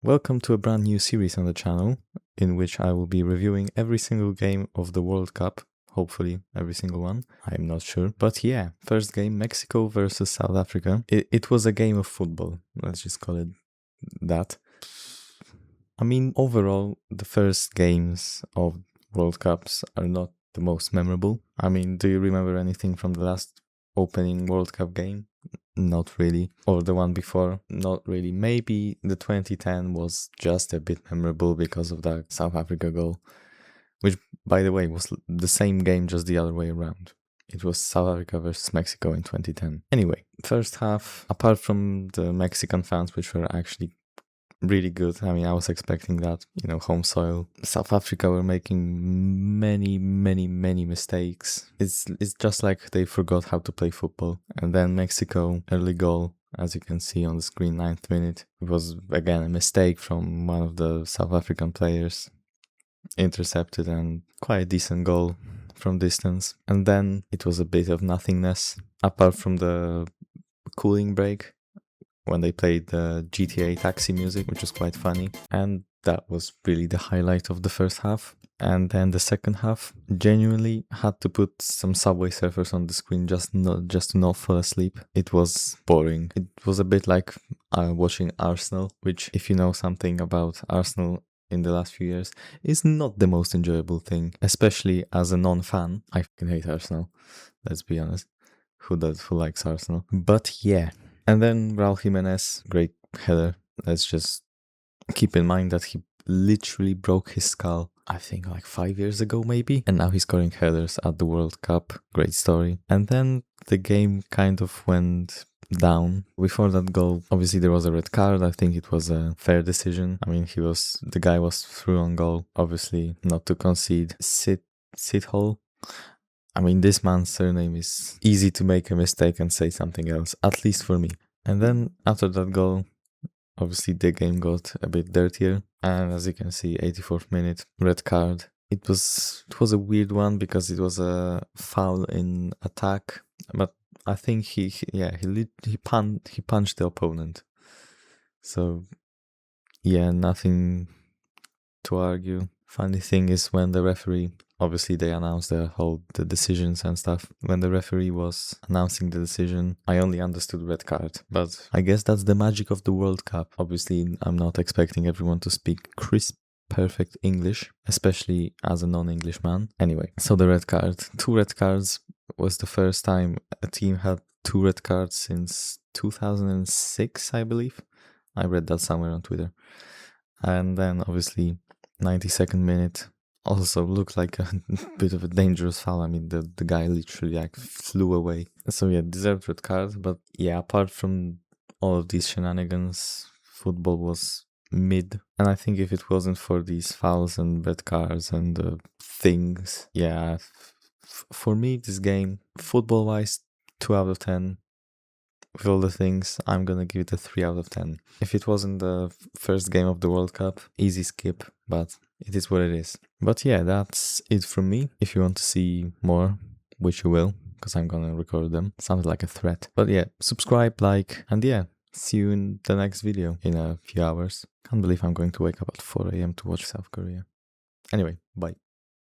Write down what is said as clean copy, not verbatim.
Welcome to a brand new series on the channel, in which I will be reviewing every single game of the World Cup. Hopefully every single one, I'm not sure. But yeah, first game, Mexico versus South Africa. It was a game of football, let's just call it that. I mean, overall, the first games of World Cups are not the most memorable. I mean, do you remember anything from the last opening World Cup game? Not really. Or the one before? Not really. Maybe the 2010 was just a bit memorable because of that South Africa goal, which, by the way, was the same game, just the other way around. It was South Africa versus Mexico in 2010. Anyway, first half, apart from the Mexican fans, which were actually really good. I mean, I was expecting that, home soil. South Africa were making many mistakes. It's just like they forgot how to play football. And then Mexico, early goal, as you can see on the screen, 9th minute. It was, again, a mistake from one of the South African players. Intercepted, and quite a decent goal from distance. And then it was a bit of nothingness, apart from the cooling break, when they played the GTA Taxi music, which was quite funny. And that was really the highlight of the first half. And then the second half, genuinely had to put some Subway Surfers on the screen just to not fall asleep. It was boring. It was a bit like watching Arsenal, which, if you know something about Arsenal in the last few years, is not the most enjoyable thing, especially as a non-fan. I fucking hate Arsenal, let's be honest. Who likes Arsenal? But yeah. And then Raul Jimenez, great header. Let's just keep in mind that he literally broke his skull, I think like 5 years ago maybe. And now he's scoring headers at the World Cup. Great story. And then the game kind of went down. Before that goal, obviously there was a red card. I think it was a fair decision. I mean, the guy was through on goal. Obviously not to concede. Sithole. I mean, this man's surname is easy to make a mistake and say something else, at least for me. And then after that goal, obviously the game got a bit dirtier. And as you can see, 84th minute, red card. It was a weird one because it was a foul in attack, but I think he punched the opponent. So yeah, nothing to argue. Funny thing is, when the referee, obviously they announced the decisions and stuff. When the referee was announcing the decision, I only understood red card. But I guess that's the magic of the World Cup. Obviously, I'm not expecting everyone to speak crisp, perfect English, especially as a non-English man. Anyway, so the red card. 2 red cards was the first time a team had 2 red cards since 2006, I believe. I read that somewhere on Twitter. And then obviously 92nd minute also looked like a bit of a dangerous foul. I mean, the guy literally flew away. So yeah, deserved red card. But yeah, apart from all of these shenanigans, football was mid. And I think if it wasn't for these fouls and red cards and things, yeah, for me, this game, football-wise, 2 out of 10. With all the things, I'm gonna give it a 3 out of 10. If it wasn't the first game of the World Cup, easy skip, but it is what it is. But yeah, that's it from me. If you want to see more, which you will, because I'm gonna record them. Sounded like a threat. But yeah, subscribe, like, and yeah, see you in the next video in a few hours. Can't believe I'm going to wake up at 4 a.m. to watch South Korea. Anyway, bye.